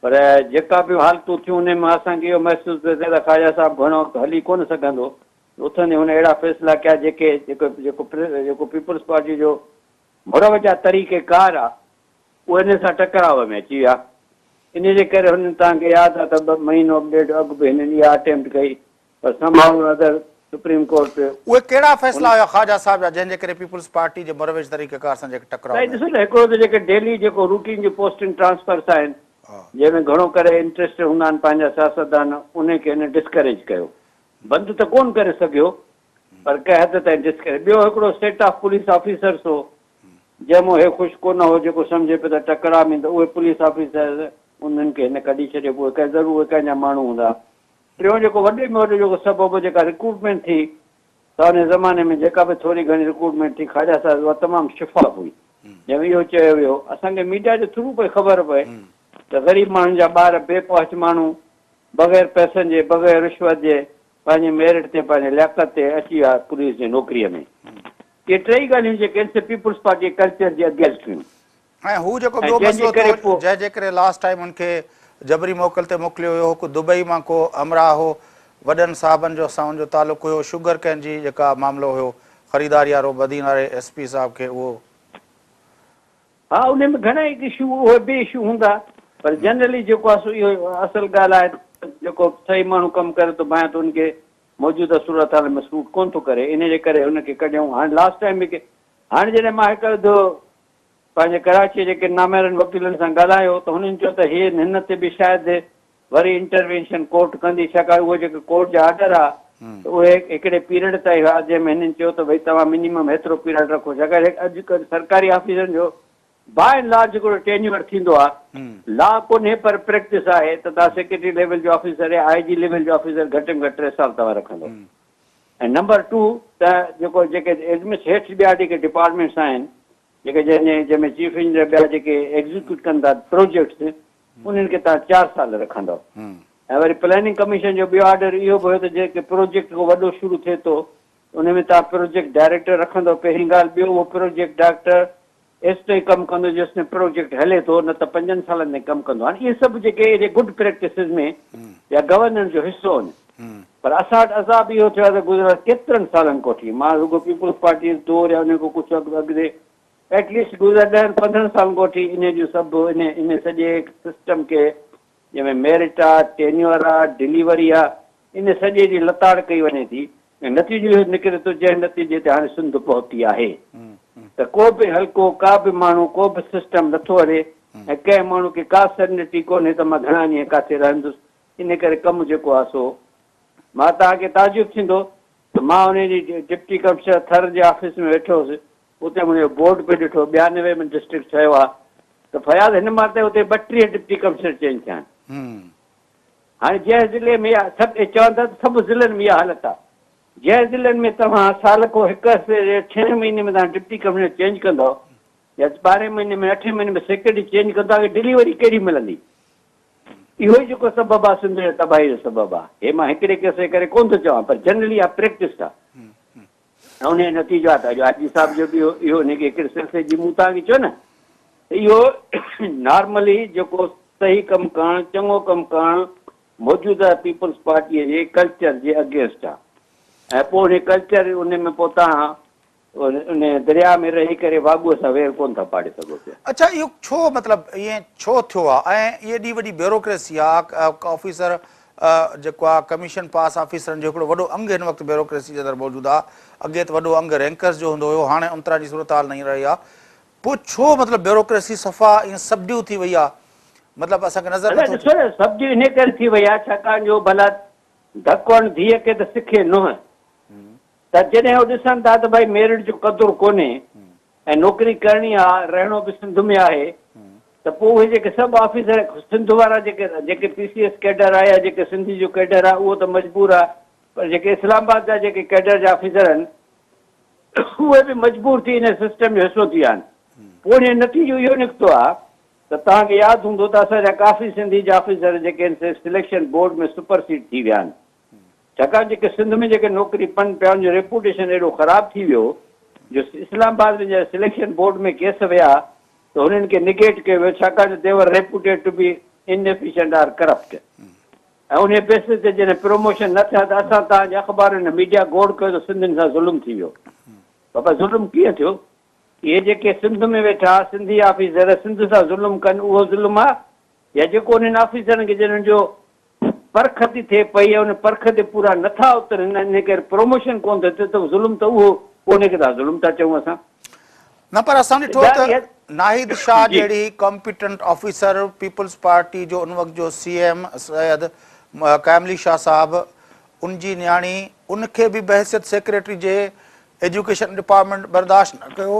S3: पर जेका बि हालतूं थियूं उन में असांखे इहो महसूसु पियो थिए त ख़्वाजा साहब घणो हली कोन सघंदो उथंदे हुन अहिड़ा फ़ैसिला कया जेको पीपल्स पार्टी जो मुरवजा तरीक़ेकार आहे उहो हिन सां टकराव में अची विया इन जे करे हुननि तव्हांखे यादि आहे त 1 महीनो 1.5 अॻु बि हिननि इहा अटेम्प्ट कई पर संभावना अगरि सुप्रीम कोर्ट
S1: उहे कहिड़ा फ़ैसिला हुया ख़्वाजा साहब जा जंहिंजे करे पीपल्स पार्टी जे मुरवज तरीक़ेकार सां जेके टकराव
S3: ॾिसो न हिकिड़ो त जेके डेली जेको रूटीन जो पोस्टिंग ट्रांसफर्स आहिनि जंहिंमें घणो करे इंट्रस्टेड हूंदा आहिनि पंहिंजा सियासतदान उनखे हिन डिस्करेज कयो बंदि त कोन करे सघियो पर कंहिं हद ताईं डिस्करेज ॿियो हिकिड़ो सेट ऑफ पुलिस ऑफिसर्स हो जंहिंमें हे ख़ुशि कोन हो जेको सम्झे पियो त टकराव में त उहे पुलिस ऑफिसर उन्हनि खे हिन कढी छॾियो उहे कंहिं ज़रूरु उहे कंहिंजा माण्हू हूंदा टियों जेको वॾे में वॾो जेको सबबु जेका रिक्रूटमेंट थी त उन ज़माने में जेका बि थोरी घणी रिक्रूटमेंट थी ख़्वाजा साहब उहा तमामु शिफ़ाफ़ हुई जंहिंमें इहो चयो वियो असांखे मीडिया जे थ्रू पई ख़बर पए त ग़रीब माण्हुनि जा ॿार बेपहुच माण्हू बग़ैर पैसनि जे बग़ैर रिश्वत जे पंहिंजे मेरिट ते पंहिंजे लियाकत ते अची विया पुलिस जी नौकरीअ में। इहे टई ॻाल्हियूं जेके आहिनि पीपुल्स पार्टी कल्चर जे अगेंस्ट हुयूं।
S1: ऐं हू जेको ॿियो मसइलो थियो जंहिंजे करे लास्ट टाइम हुनखे जबरी मोकल ते मोकिलियो वियो को दुबई मां को अमरा हो वॾनि साहबनि जो सां हुनजो तालुक़ु हुयो शुगर कैन जी जेका मामिलो हुयो ख़रीदारी वारो बदीन वारे SP साहब खे उहो
S3: हा उन में घणा ई इशू उहे बि इशू हूंदा पर जनरली जेको आहे इहो असल ॻाल्हि आहे जेको सही माण्हू कमु करे थो भाया त हुनखे मौजूदा सूरत हाल में सूट कोन थो करे इन जे करे हुनखे कढियऊं। हाणे लास्ट टाइम बि हाणे जॾहिं मां हिकु दफ़ो पंहिंजे कराची जेके नामरनि वकीलनि सां ॻाल्हायो त हुननि चयो त हिन ते बि शायदि वरी इंटरवेंशन कोर्ट कंदी छाकाणि उहे जेके कोर्ट जा ऑर्डर आहे त उहे हिकिड़े पीरियड ताईं हुआ जंहिंमें हिननि चयो त भई तव्हां मिनिमम हेतिरो पीरियड रखो छाकाणि अॼुकल्ह सरकारी ऑफिसरनि जो बाय एंड लार्ज जेको टेन्योर थींदो आहे लॉ कोन्हे पर प्रैक्टिस आहे त तव्हां सेक्रेटरी लेवल जो ऑफिसर या IG लेवल जो ऑफिसर घटि में घटि 3 साल तव्हां रखंदो। ऐं नंबर 2 त जेको जेके हेठि ॿिया जेके डिपार्टमेंट्स आहिनि जेके जंहिंमें चीफ इंजीनियर ॿिया जेके एग्जीक्यूट कनि था प्रोजेक्ट्स उन्हनि खे तव्हां 4 साल रखंदव। ऐं वरी प्लानिंग कमीशन जो ॿियो ऑर्डर इहो बि हुयो त जेके प्रोजेक्ट को वॾो शुरू थिए थो उन में तव्हां प्रोजेक्ट डायरेक्टर रखंदव पहिरीं ॻाल्हि। ॿियो उहो प्रोजेक्ट डायरेक्टर एसिताईं कमु कंदो जेसिताईं प्रोजेक्ट हले थो न त 5 सालनि में कमु कंदो। हाणे इहे सभु जेके गुड प्रैक्टिसिस में या गवर्नेंस जो हिसो आहिनि पर असां वटि अज़ाब इहो थियो आहे त गुज़िरियल केतिरनि सालनि खां वठी मां रुगो पीपुल्स पार्टी दौर या उन खां कुझु अॻिते एटलीस्ट गुज़िरियल 10-15 सालनि खां वठी इन जूं सभु इन सॼे सिस्टम खे जंहिंमें मेरिट आहे टेन्योर आहे डिलीवरी आहे इन सॼे जी लताड़ कई वञे थी। नतीजो इहो निकिरे थो जंहिं नतीजे ते हाणे सिंध पहुती आहे त को बि हल्को का बि माण्हू को बि सिस्टम नथो हले ऐं कंहिं माण्हू खे का सर्टिनिटी कोन्हे त मां घणा ॾींहं किथे रहंदुसि इन करे कमु जेको आहे सो मां तव्हांखे ताजुब थींदो त मां उन जी डिप्टी कमिश्नर थर जे ऑफिस में वेठो हुउसि उते मुंहिंजो बोर्ड बि ॾिठो 92 में डिस्ट्रिक्ट ठहियो आहे त फयाज़ हिन महिल ते उते 32 डिप्टी कमिश्नर चेंज थिया आहिनि। हाणे जंहिं ज़िले में सभु चवनि था त सभु ज़िलनि में इहा हालत आहे जंहिं ज़िलनि में तव्हां साल को 6 महीने में तव्हां डिप्टी कमिश्नर चेंज कंदव या 12 महीने में 8 महीने में सेक्रेटरी चेंज कंदव तव्हांखे डिलीवरी कहिड़ी मिलंदी। इहो ई जेको सबबु आहे सिंध जे तबाही जो सबबु आहे। हे मां हिकिड़े केस करे कोन थो चवां पर जनरली आहे प्रैक्टिस आहे ऐं उन जो नतीजो आहे त आजी साहिब जो बि इहो हिनखे हिकिड़े सिलसिले जी मूं तव्हांखे चयो न त इहो नॉर्मली जेको सही कमु करणु चङो कमु करणु मौजूदा पीपुल्स पार्टीअ जे कल्चर जे अगेंस्ट आहे ऐं पोइ उन कल्चर उन में पोइ तव्हां उन दरिया में रही करे वाॻूअ सां वेर कोन था पाड़े सघो पिया।
S1: अच्छा इहो छो मतिलबु ईअं छो थियो आहे ऐं इहे एॾी वॾी ब्यूरोक्रेसी आहे ऑफिसर जेको आहे कमीशन पास ऑफिसरनि जो हिकिड़ो वॾो अंग हिन वक़्तु ब्यूरोक्रेसी जे अंदरि मौजूदु आहे। अॻे त वॾो अंग रैंकर्स जो हूंदो हुयो हाणे उनतरा जी सूरत हाल नहीं रही आहे पोइ छो मतिलबु ब्यूरोक्रेसी सफ़ा ईअं सबड्यू थी वई आहे मतिलबु असांखे नज़र
S3: ॾिसो न सबड्यू इन करे थी वई आहे छाकाणि जो भला धकवण धीअ खे त सिखे नुंहुं त जॾहिं उहो ॾिसनि था त भई मेरिट जो क़दुरु कोन्हे ऐं नौकिरी करणी आहे रहणो बि सिंध में आहे त पोइ उहे जेके सभु ऑफिसर सिंध वारा जेके PCS कैडर आहे या जेके सिंधी जो कैडर आहे उहो त मजबूर आहे पर जेके इस्लामाबाद जा जेके कैडर जा ऑफिसर आहिनि उहे बि मजबूर थी इन सिस्टम जो हिसो थी विया आहिनि। पोइ इन नतीजो इहो निकितो आहे त तव्हांखे यादि हूंदो त असांजा काफ़ी सिंधी जा ऑफिसर जेके आहिनि सिलेक्शन बोर्ड में सुपरसीड थी विया आहिनि छाकाणि जेके सिंध में जेके नौकिरी पन पिया उनजो रेपुटेशन एॾो ख़राबु थी वियो जो इस्लामाबाद में सिलेक्शन बोर्ड में केस विया त हुननि खे निगेट कयो वियो छाकाणि they were reputed to be inefficient or corrupt ऐं उन बेसिस ते जॾहिं प्रमोशन न थिया त असां तव्हांजे अख़बारुनि मीडिया गौर कयो त सिंधियुनि सां ज़ुल्म थी वियो। बाबा ज़ुल्म कीअं थियो इहे जेके सिंध में वेठा सिंधी ऑफिसर सिंध सां ज़ुल्म कनि उहो ज़ुल्म आहे या जेको उन्हनि ऑफिसरनि खे जिन्हनि जो परख थी थिए पई उन परख ते पूरा नथा उतरनि इन करे प्रमोशन कोन थो थिए त ज़ुल्म त उहो उनखे था ज़ुल्म था चऊं असां
S1: न पर असां ॾिठो त नाहिद शाह जहिड़ी कॉम्पिटेंट ऑफिसर पीपुल्स पार्टी जो उन वक़्तु जो CM सैयद कामली शाह साहब उनजी न्याणी उनखे बि बहसियत सेक्रेटरी जे एजुकेशन डिपार्टमेंट बर्दाश्त न कयो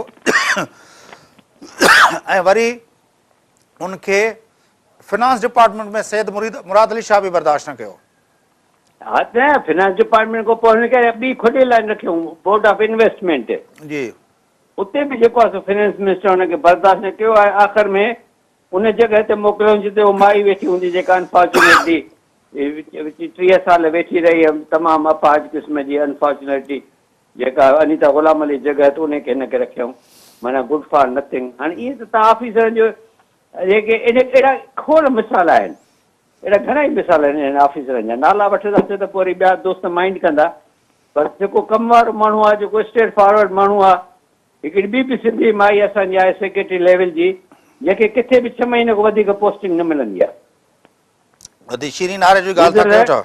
S1: ऐं वरी उनखे फिनांस डिपार्टमेंट में सैयद मुराद अली शाह बि बर्दाश्त न कयो।
S3: हा त फिनांस डिपार्टमेंट खां पोइ हिनखे ॿी खुॾे लाइ रखियूं बोर्ड ऑफ इन्वेस्टमेंट
S1: जी
S3: उते बि जेको आहे फाइनेंस मिनिस्टर हुनखे बर्दाश्त न कयो आहे। आख़िर में उन जॻह ते मोकिलियो जिते उहो माई वेठी हूंदी जेका अनफॉर्चुनेटली 30 साल वेठी रही तमामु अपाहिज क़िस्म जी अनफॉर्चुनेटली जेका अनीता ग़ुलाम अली जॻह ते उनखे हिनखे रखियऊं, माना गुड फॉर नथिंग। हाणे इहे त तव्हां ऑफिसरनि जो जेके अहिड़ा खोड़ मिसाल आहिनि, अहिड़ा घणा ई मिसाल आहिनि हिन ऑफिसरनि जा। नाला वठंदासीं त पोइ वरी ॿिया दोस्त माइंड कंदा, पर जेको कम वारो माण्हू आहे, जेको स्ट्रेट फॉरवर्ड माण्हू आहे, हिकिड़ी ॿी बि सिंधी माई असांजी आहे सेक्रेटरी लेवल जी, जंहिंखे किथे बि 6 महीने खां वधीक पोस्टिंग न मिलंदी आहे।
S1: शीरी नारे जी ॻाल्हि था कयो छा?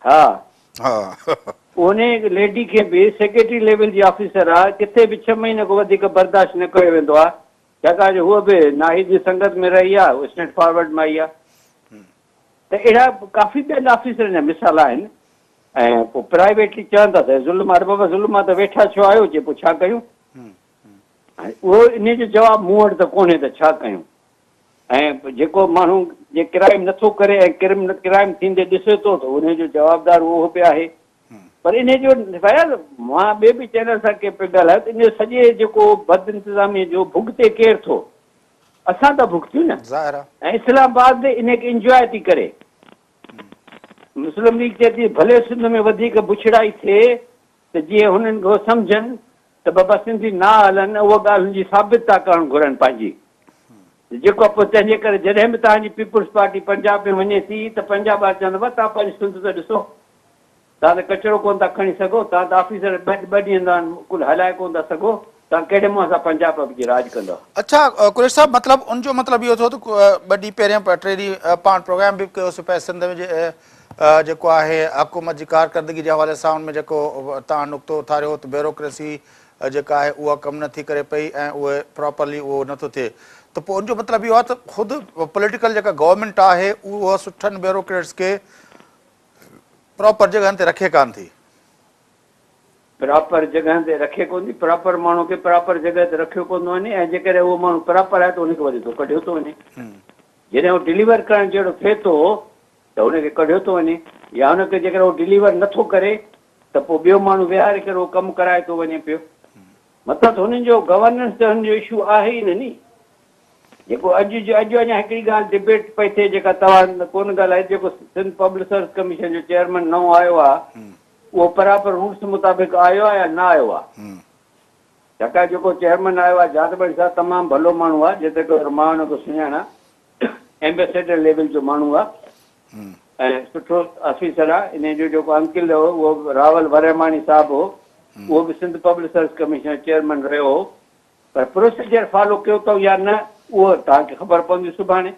S3: हा
S1: हा
S3: उन लेडी खे बि सेक्रेटरी लेवल जी ऑफिसर आहे, किथे बि 6 महीने खां वधीक बर्दाश्त न कयो वेंदो आहे, छाकाणि जो उहा बि नाहिद जी संगत में रही आहे, उहा स्ट्रेट फॉरवर्ड माई आहे। त अहिड़ा काफ़ी ॿियनि ऑफिसरनि जा मिसाल आहिनि। ऐं पोइ प्राइवेटली चवनि था त ज़ुल्म आहे, बाबा ज़ुल्म आहे त वेठा छो आहियो, जे पोइ छा कयूं? उहो इन जो जवाबु मूं वटि त कोन्हे त छा कयूं। ऐं जेको माण्हू जे क्राइम नथो करे ऐं क्राइम थींदे ॾिसे थो त उन जो जवाबदार उहो बि आहे। पर इन जो मां ॿिए बि चैनल सां के पियो ॻाल्हायो त इन जो सॼे जेको बद इंतिज़ामी जो भुगते केरु थो? असां त भुगतियूं न, ऐं इस्लामाबाद इनखे इंजॉय थी करे। मुस्लिम लीग चए थी भले सिंध में वधीक बुछड़ाई थिए त जीअं हुननि खे सम्झनि त बाबा सिंधी न हलनि, उहा ॻाल्हि हुनजी साबित था करणु घुरनि पंहिंजी। जेको पोइ तंहिंजे करे जॾहिं बि तव्हांजी पीपुल्स पार्टी पंजाब में वञे थी त पंजाब वारा चवंदव तव्हां पंहिंजी सिंध त ॾिसो, तव्हां त कचिरो कोन था खणी सघो, तव्हां त ऑफिसर ॿ ॾींहं कुल हलाए कोन था सघो, तव्हां कहिड़े मुंहं सां पंजाब जी राज कंदव?
S1: अच्छा कुरेश साहब, मतिलबु उनजो मतिलबु इहो थियो त 2 ॾींहं पहिरियों 3 ॾींहं पाण प्रोग्राम बि कयोसीं पिया सिंध में जेको आहे हुकूमत जी कारकर्दगी जे हवाले सां। उनमें जेको तव्हां नुक़्तो उथारियो त ब्यूरोक्रेसी जेका आहे उहा कमु नथी करे पई ऐं उहे प्रॉपरली उहो नथो थिए, त पोइ उनजो मतिलबु इहो आहे त ख़ुदि पॉलिटिकल जेका गवर्नमेंट आहे उहा सुठनि ब्यूरोक्रेट्स खे प्रॉपर जॻहनि ते रखे कान थी।
S3: प्रॉपर जॻह ते रखे कोन थी, प्रॉपर माण्हू खे प्रॉपर जॻह ते रखियो कोन थो वञे, ऐं जेकॾहिं उहो माण्हू प्रॉपर आहे त उनखे वरी थो कढियो थो वञे। जॾहिं उहो डिलीवर करणु जहिड़ो थिए थो त हुनखे कढियो थो वञे, या हुनखे जेकर उहो डिलीवर नथो करे त पोइ ॿियो माण्हू विहारे करे उहो कमु कराए थो वञे पियो। मतिलबु हुननि जो गवर्नेंस जो हुननि जो इशू आहे ई न नी। जेको अॼु अञा हिकिड़ी ॻाल्हि डिबेट पई थिए जेका तव्हां कोन ॻाल्हाए, जेको सिंध पब्लिक सर्विस कमीशन जो चेयरमैन नओं आयो आहे उहो बराबरि रूल्स मुताबिक़ आयो आहे या न आयो आहे? छाकाणि जेको चेयरमैन आयो आहे जादबड़ी साहब तमामु भलो माण्हू आहे, जिते करे मां हुनखे सुञाणा, एम्बेसडर लेवल जो माण्हू आहे ऐं सुठो ऑफिसर आहे। इन जो जेको अंकिल हो उहो रावल वरेमानी साहिबु हो, उहो बि Sindh public service commission chairman रहियो हो। पर प्रोसीजर फॉलो कयो अथव या न उहो तव्हांखे ख़बर पवंदी सुभाणे।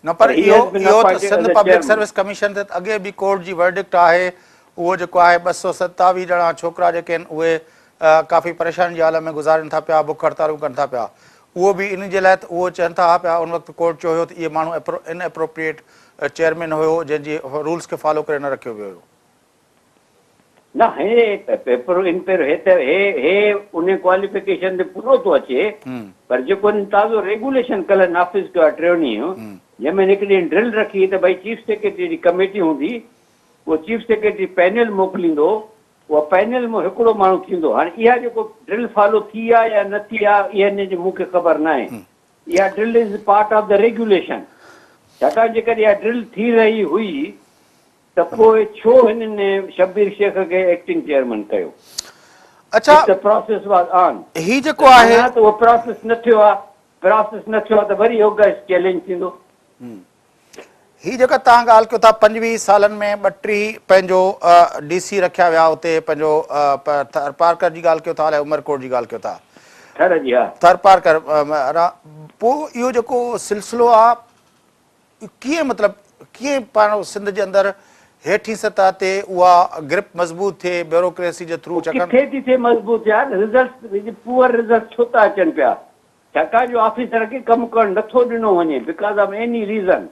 S1: न पर इहो सिंध पब्लिक सर्विस कमीशन ते अॻे बि कोर्ट जी वर्डिक्ट आहे, उहो जेको आहे 227 ॼणा छोकिरा जेके आहिनि उहे काफ़ी परेशानी जी हालत में गुज़ारनि था पिया, बुख हड़तालूं कनि था पिया। उहो बि इन जे लाइ त उहो चवनि था पिया उन वक़्तु कोर्ट चयो हुयो त इहे माण्हू इनएप्रोप्रिएट चेयरमैन हुयो जंहिंजी रूल्स खे फॉलो करे न रखियो वियो हुयो।
S3: न हे उन क्वालिफिकेशन ते पूरो थो अचे, पर जेको ताज़ो रेगुलेशन कल्ह नाफ़िज़ कयो आहे टियों, जंहिंमें हिकिड़ी ड्रिल रखी त भई चीफ सेक्रेटरी जी कमेटी हूंदी, उहो चीफ सेक्रेटरी पैनल मोकिलींदो, उहा पैनल में हिकिड़ो माण्हू थींदो। हाणे इहा जेको ड्रिल फॉलो थी आहे या न थी आहे इहा हिन जी मूंखे ख़बर न आहे। इहा drill is part of the regulation, छाकाणि जेकॾहिं इहा ड्रिल थी रही हुई त पोइ छो हिननि शब्बीर शेख खे एक्टिंग चेयरमैन कयो?
S1: अच्छा
S3: प्रोसेस वाज ऑन,
S1: ही जेको आहे
S3: त उहो प्रोसेस न थियो आहे त वरी योगा चैलेंज थींदो।
S1: ही जेका तव्हां ॻाल्हि कयो था 25 सालनि में 32 पंहिंजो DC रखिया विया, उते पंहिंजो थर पारकर जी ॻाल्हि कयो था, उमरकोट जी ॻाल्हि कयो था, थर पारकर, पोइ इहो जेको सिलसिलो आहे कीअं मतिलबु कीअं पाण सिंध जे अंदरि हेठी सतह ते उहा ग्रिप मज़बूत थिए ब्यूरोक्रेसी जे थ्रू?
S3: किथे थी थिए मज़बूत यार? रिज़ल्ट पुअर रिज़ल्ट छो था अचनि पिया? छाकाणि जो ऑफिसर खे कमु करणु नथो ॾिनो वञे बिकॉज़ ऑफ एनी रीज़न।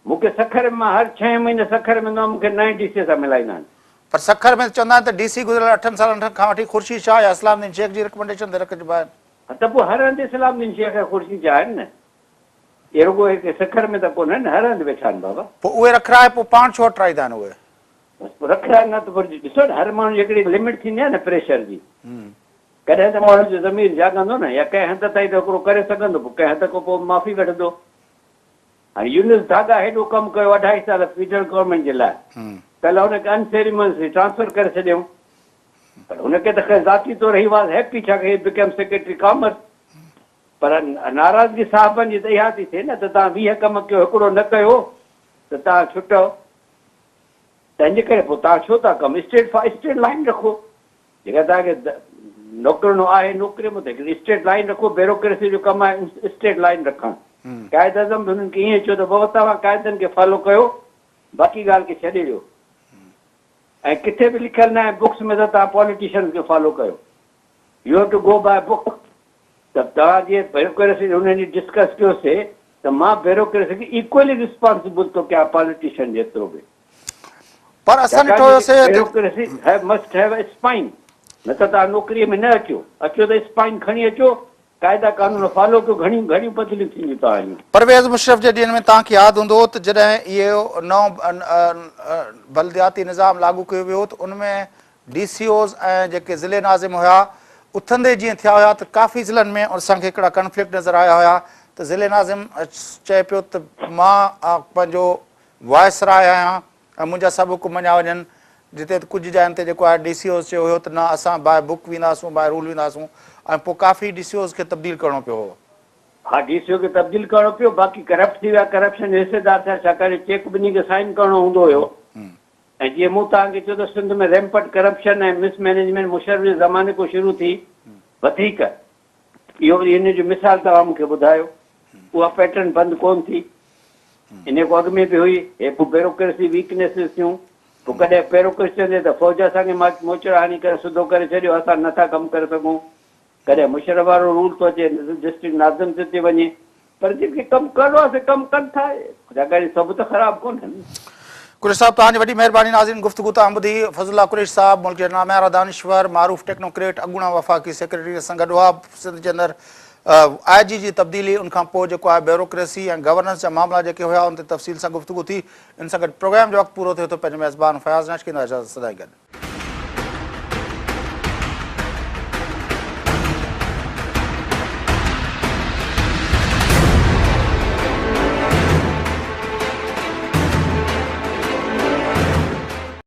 S3: मूंखे सखर मां हर 6 महीने सखर में मूंखे नए DC सां मिलाईंदा आहिनि।
S1: पर सखर में चवंदा आहिनि त DC गुज़िरियल 8 सालनि खां वठी ख़ुर्शीद शाह या इस्लामुद्दीन शेख जी रिकमेंडेशन ते रखिजबा आहिनि।
S3: त पोइ हर हंधि इस्लामुद्दीन शेख ख़ुर्शीद जा आहिनि न, ये रुगो सखर में त कोन आहिनि, हर हंधि वेठा आहिनि बाबा।
S1: पोइ उहे रखराए पोइ पाण छो हटाईंदा आहिनि? उहे
S3: रखराए न त ॾिसो न, हर माण्हू हिकिड़ी लिमिट थींदी आहे न प्रेशर जी, कॾहिं त माण्हू जो ज़मीर जाॻंदो न, या कंहिं हद ताईं त हिकिड़ो करे सघंदो, पोइ कंहिं हद खां पोइ माफ़ी वठंदो। हाणे यूनिस धागा हेॾो कमु कयो 2.5 साल फेडरल गवर्नमेंट जे लाइ, कल्ह हुनखे अनसेरेमनियसली ट्रांसफर करे छॾियऊं, पर हुनखे त ख़ैर ज़ाती तौरु ही वाज़ हैप्पी छा ही बिकम सेक्रेटरी कॉमर्स, पर नाराज़गी साहिबनि जी त इहा थी थिए न त तव्हां 20 कम कयो, हिकिड़ो न कयो त तव्हां छुटो, त इन करे पोइ तव्हां छो था कमु स्टेट लाइन रखो, जेका तव्हांखे नौकिरिणो आहे नौकिरी में त हिकिड़ी स्टेट लाइन रखो, ब्यूरोक्रेसी जो कमु आहे स्टेट लाइन रखणु, क़ाइद अज़म हुननि खे ईअं चयो त बाबा तव्हां क़ाइदनि खे फॉलो कयो, बाक़ी ॻाल्हि खे छॾे ॾियो, ऐं किथे बि लिखियलु न आहे बुक्स में त तव्हां पॉलिटिशियन खे फॉलो कयो, you have to go by book. त तव्हां जीअं ब्यूरोक्रेसी हुननि डिस्कस कयोसीं त मां ब्यूरोक्रेसी खे इक्वली रिस्पॉन्सिबल थो कयां पॉलिटिशियन जेतिरो बि,
S1: पर असां ॾिठो हुयोसीं
S3: bureaucracy must have a spine, न त तव्हां नौकिरीअ में न अचो त स्पाइन खणी अचो, क़ाइदा कानून फॉलो कयो, घणियूं घणियूं बदिलियूं थींदियूं तव्हां।
S1: परवेज़ मुशर्रफ जे ॾींहंनि में तव्हांखे यादि हूंदो त जॾहिं इहो नओं बलदियाती निज़ाम लागू कयो वियो त उनमें DCOs ऐं जेके ज़िले नाज़िम हुया उथंदे जीअं थिया हुया त काफ़ी ज़िलनि में असांखे हिकिड़ा कन्फ्लिक्ट नज़र आया हुया त ज़िले नाज़िम चए पियो त मां पंहिंजो वायसराय आहियां ऐं मुंहिंजा सभु हुकुम मञा वञनि, जिते कुझु जाइनि ते जेको आहे DCOs चयो हुयो त न असां बाय बुक वेंदासूं, बाय रूल वेंदासूं, ऐं पोइ काफ़ी DCOs खे तब्दील करिणो पियो हो।
S3: हाँ, DCO खे तब्दील करिणो पियो, बाक़ी करप्ट थी विया, करप्शन हिसेदार थिया, छाकाणि चेक ॿिन्ही खे साइन करिणो हूंदो हुयो, ऐं जीअं मूं तव्हांखे चयो त सिंध में रैम्पट करप्शन ऐं मिसमैनेजमेंट मुशर्रफ जे ज़माने खां शुरू थी वधीक, इहो इन जो मिसाल तव्हां मूंखे ॿुधायो, उहा पैटर्न बंदि कोन थी, इन खां अॻु में बि हुई, हे पोइ ब्यूरोक्रेसी वीकनेसिस थियूं, पोइ कॾहिं ब्यूरोक्रेसी चवंदे त फ़ौज असांखे मोचड़ हणी करे सिधो करे छॾियो, असां नथा कमु करे सघूं, कॾहिं मुशर्रफ वारो रूल थो अचे डिस्ट्रिक्ट नाज़िम ते वञे, पर जेके कमु करिणो आहे से कमु कनि था, छाकाणि सभु त ख़राबु कोन्हनि।
S1: कुरैश साहब तव्हांजी वॾी महिरबानी। नाज़रीन गुफ़्तगू तव्हां ॿुधी फज़लुल्लाह कुरैश साहब मुल्क जे नाम्यारा दानिश्वर मारूफ़ टेक्नोक्रेट अॻूणा वफ़ाक़ी सेक्रेटरी सां गॾु हुआ। सिंध जे अंदरि IG जी तब्दीली उनखां पोइ जेको आहे ब्यूरोक्रेसी ऐं गवर्नेंस जा मामला जेके हुआ उन ते तफ़सील सां गुफ़्तगू थी। इन सां गॾु प्रोग्राम जो वक़्तु पूरो थिए थो। पंहिंजे मेज़बान फयाज़ नाशकीन इजाज़त सदाई गॾु।